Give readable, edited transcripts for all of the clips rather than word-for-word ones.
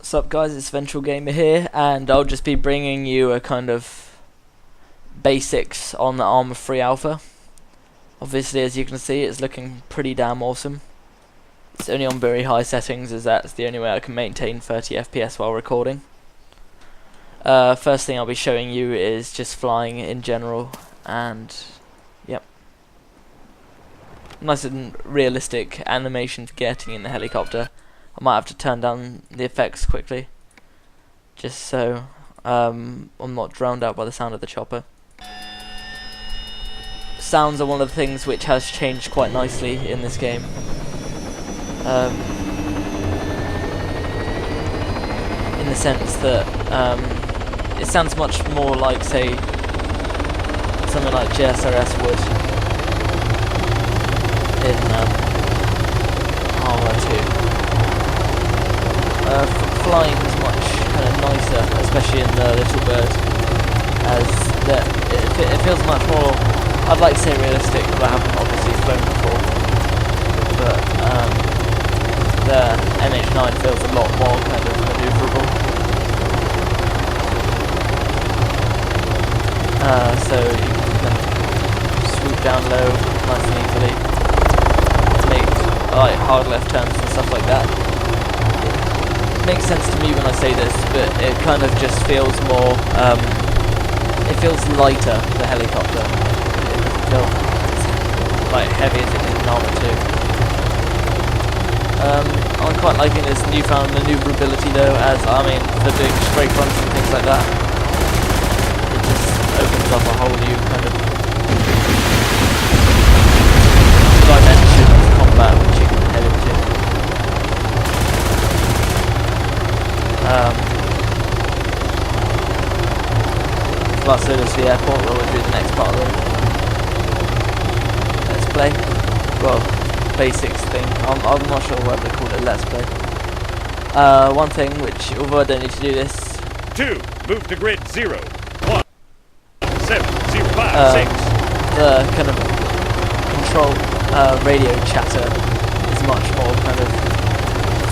What's up guys, it's Ventral Gamer here, and I'll just be bringing you a kind of basics on the Arma 3 Alpha. Obviously, as you can see, it's looking pretty damn awesome. It's only on very high settings, as that's the only way I can maintain 30 FPS while recording. First thing I'll be showing you is just flying in general, and yep. Nice and realistic animation for getting in the helicopter. I might have to turn down the effects quickly, just so I'm not drowned out by the sound of the chopper. Sounds are one of the things which has changed quite nicely in this game. In the sense that it sounds much more like, say, something like GSRS would in Arma 2. Flying is much kind of nicer, especially in the Little Bird, as it feels much more, I'd like to say realistic, but I haven't obviously flown before. But the MH9 feels a lot more kind of manoeuvrable. So you can kind of swoop down low nice and easily, make like hard left turns and stuff like that. Makes sense to me when I say this, but it kind of just feels more, it feels lighter, the helicopter. It doesn't feel like heavy as it did in Arma 2. I'm quite liking this newfound manoeuvrability though, as, I mean, for doing straight runs and things like that, it just opens up a whole new kind of dimension of combat which you can head into. Barcelona to the airport, where we'll do the next part of the Let's Play. Well, basics thing. I'm not sure whether they call it Let's Play. One thing which, although I don't need to do this. 2, move to grid 0, 1, 7, 0, 5, 6. The kind of control radio chatter is much more kind of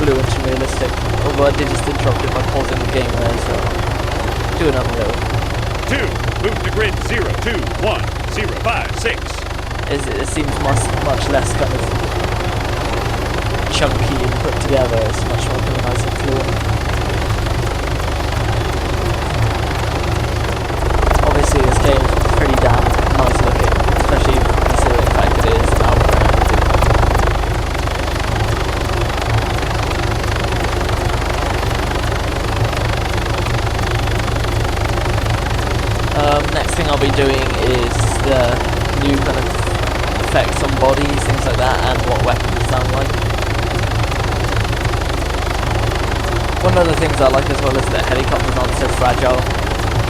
fluent and realistic. Although I did just interrupt it by pausing the game there, so I'll do another little. 2, move to grid 0, 2, 1, 0, 5, 6. It seems much less kind of chunky and put together. It's much more kind of nice and fluent. Obviously this game is pretty damn nice looking, especially considering the fact that it is an Alma. Next thing I'll be doing is the new kind of effects on bodies, things like that, and what weapons sound like. One of the things I like as well is that helicopters aren't so fragile,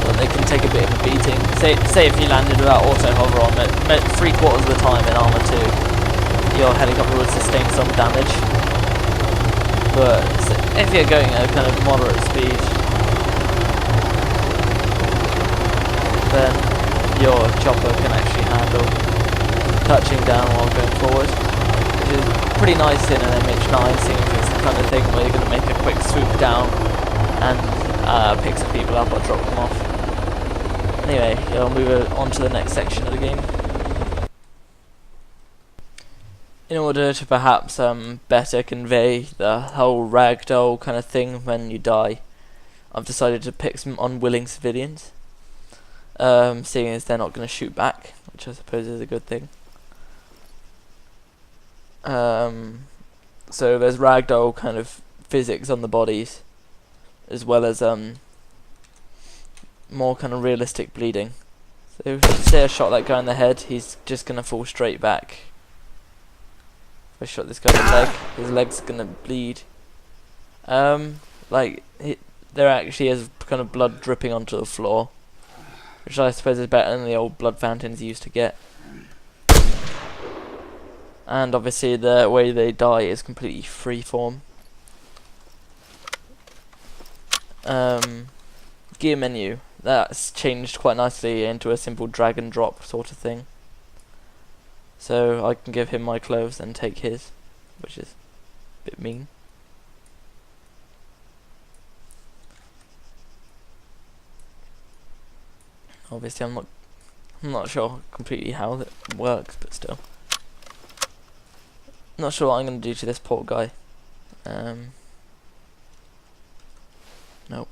that they can take a bit of a beating. Say if you landed without auto hover on it, 3/4 of the time in Arma 2, your helicopter would sustain some damage. But if you're going at a kind of moderate speed, then your chopper can actually handle touching down while going forward, which is pretty nice in an MH9, seeing as it's the kind of thing where you're going to make a quick swoop down and pick some people up or drop them off. Anyway, I'll move on to the next section of the game. In order to perhaps better convey the whole ragdoll kind of thing when you die, I've decided to pick some unwilling civilians. Seeing as they're not going to shoot back, which I suppose is a good thing. So there's ragdoll kind of physics on the bodies, as well as more kind of realistic bleeding. So say I shot that guy in the head, he's just going to fall straight back. If I shot this guy in the leg, his leg's going to bleed. There actually is kind of blood dripping onto the floor, which I suppose is better than the old blood fountains you used to get. And obviously the way they die is completely freeform. Gear menu, that's changed quite nicely into a simple drag and drop sort of thing. So I can give him my clothes and take his, which is a bit mean. Obviously, I'm not sure completely how that works, but still. Not sure what I'm going to do to this poor guy. Nope.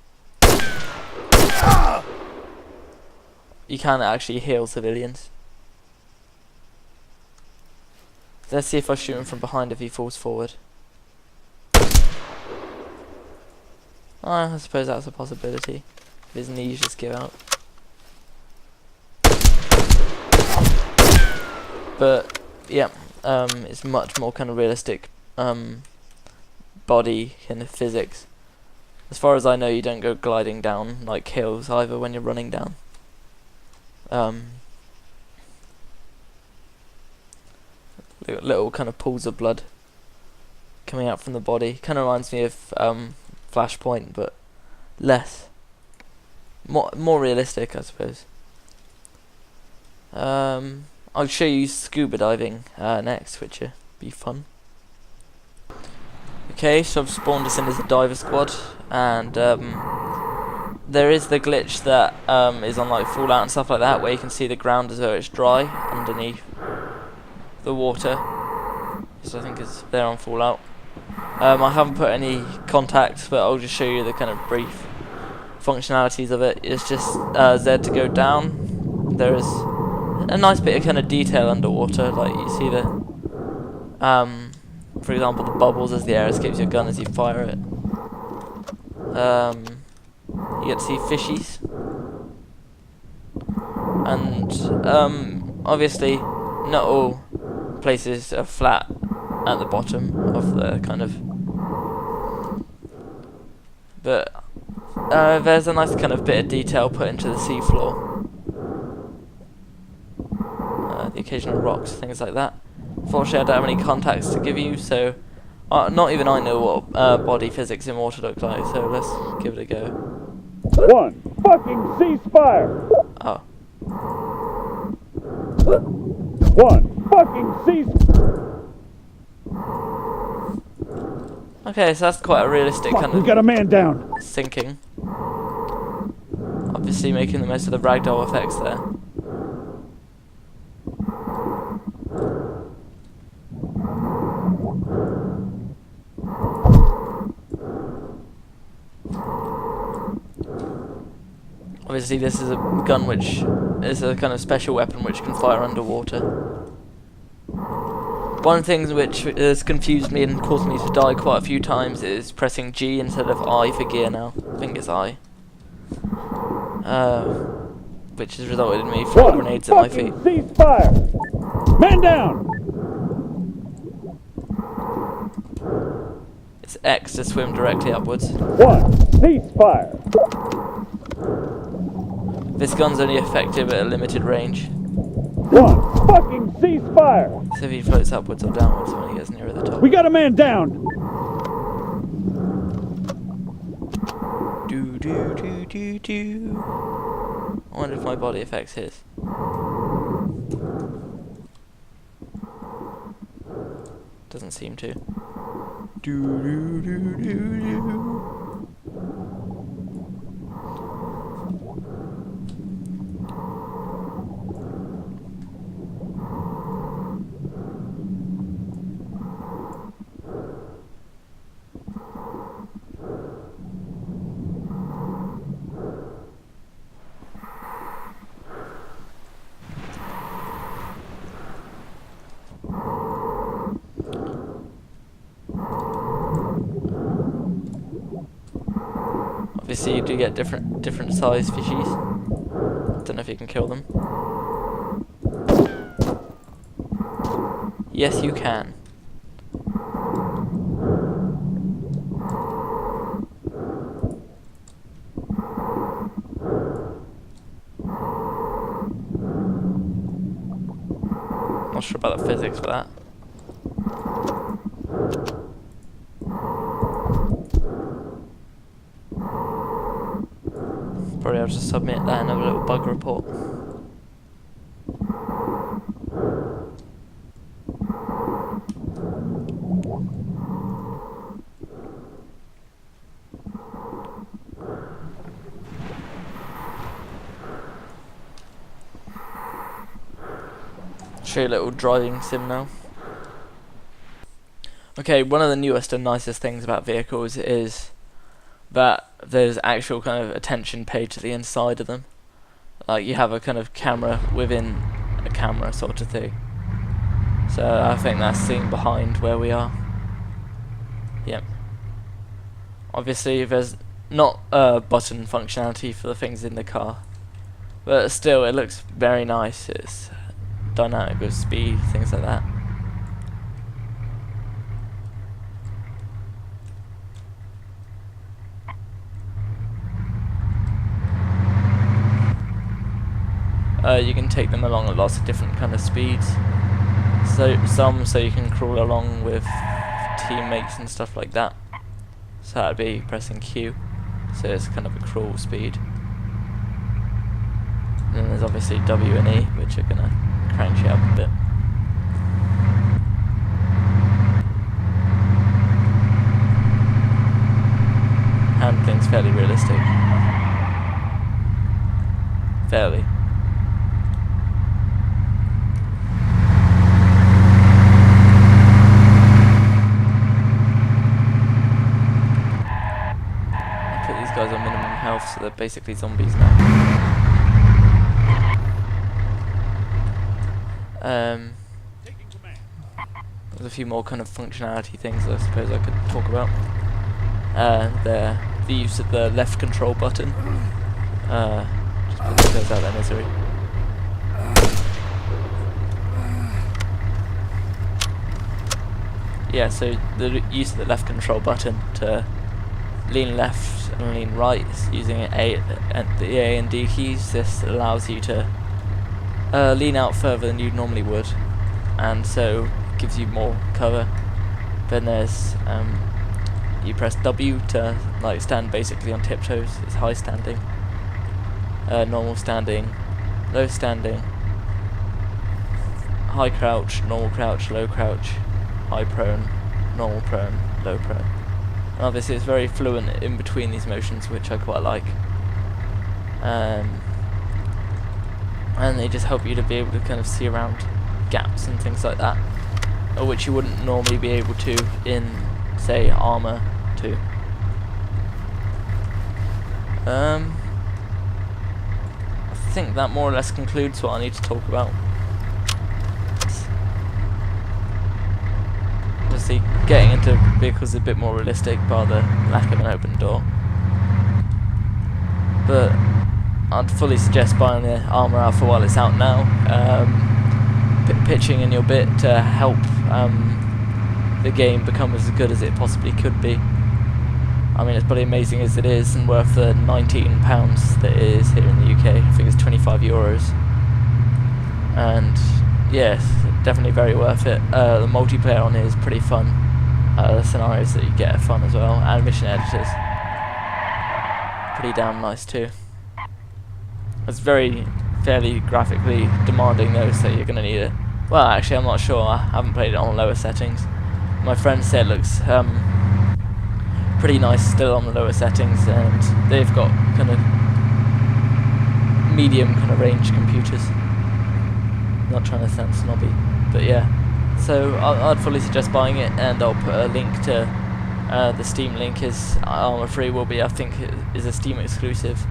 You can't actually heal civilians. Let's see if I shoot him from behind if he falls forward. I suppose that's a possibility. If his knees just give out. But yeah, it's much more kind of realistic body kind of physics. As far as I know, you don't go gliding down like hills either when you're running down. Little kind of pools of blood coming out from the body. Kind of reminds me of Flashpoint, but less. More realistic, I suppose. I'll show you scuba diving next, which will be fun. Okay, so I've spawned us in as a diver squad, and there is the glitch that is on like Fallout and stuff like that, where you can see the ground as though it's dry underneath the water. So I think it's there on Fallout. I haven't put any contacts, but I'll just show you the kind of brief functionalities of it. It's just Z to go down. There is a nice bit of kind of detail underwater, like you see the for example the bubbles as the air escapes your gun as you fire it. You get to see fishies, and obviously not all places are flat at the bottom of the kind of, but there's a nice kind of bit of detail put into the seafloor. The occasional rocks, things like that. Fortunately, I don't have any contacts to give you, so not even I know what body physics in water look like, so let's give it a go. One fucking ceasefire! Oh. One fucking ceasefire! Okay, so that's quite a realistic kind We of got a man down! sinking. Obviously making the most of the ragdoll effects there. Obviously this is a gun which is a kind of special weapon which can fire underwater. One of the things which has confused me and caused me to die quite a few times is pressing G instead of I for gear now. I think it's I. Which has resulted in me throwing grenades at my feet. Ceasefire! Man down! It's X to swim directly upwards. One ceasefire! This gun's only effective at a limited range. One fucking ceasefire! So if he floats upwards or downwards when he gets nearer the top. We got a man down! Do do do do do. I wonder if my body affects his. Doesn't seem to. Do do do do do. Obviously you do get different size fishies. Don't know if you can kill them. Yes, you can. Not sure about the physics for that. Probably I'll just submit that in a little bug report. show you a little driving sim now. Okay, one of the newest and nicest things about vehicles is that there's actual kind of attention paid to the inside of them. Like you have a kind of camera within a camera sort of thing. So I think that's seen behind where we are. Yep. Obviously there's not button functionality for the things in the car, but still it looks very nice. It's dynamic with speed, things like that. You can take them along at lots of different kind of speeds. So you can crawl along with teammates and stuff like that. So that'd be pressing Q. So it's kind of a crawl speed. And then there's obviously W and E, which are gonna crank you up a bit. Handling's fairly realistic. Fairly. Guys on minimum health, so they're basically zombies now. There's a few more kind of functionality things I suppose I could talk about. The use of the left control button. Just put those guys out of their misery. Yeah, so the use of the left control button to lean left and lean right using the A and D keys. This allows you to lean out further than you normally would, and so gives you more cover. Then there's you press W to like stand basically on tiptoes. It's high standing, normal standing, low standing, high crouch, normal crouch, low crouch, high prone, normal prone, low prone. And obviously it's very fluent in between these motions, which I quite like. And they just help you to be able to kind of see around gaps and things like that, which you wouldn't normally be able to in, say, Arma 2. I think that more or less concludes what I need to talk about. Obviously, getting into vehicles is a bit more realistic by the lack of an open door. But I'd fully suggest buying the Arma Alpha while it's out now. Pitching in your bit to help the game become as good as it possibly could be. I mean, it's pretty amazing as it is, and worth the £19 that it is here in the UK. I think it's €25. And yes, definitely very worth it. The multiplayer on it is pretty fun. The scenarios that you get are fun as well, and mission editors pretty damn nice too. It's fairly graphically demanding though, so you're gonna need it. Well, actually, I'm not sure. I haven't played it on lower settings. My friend said it looks pretty nice still on the lower settings, and they've got kind of medium kind of range computers. Not trying to sound snobby, but yeah. So I'd fully suggest buying it, and I'll put a link to the Steam link. Is Arma 3 will be, I think, is a Steam exclusive.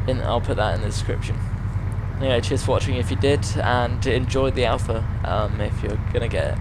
I'll put that in the description. Anyway, cheers for watching if you did, and enjoy the alpha if you're gonna get it.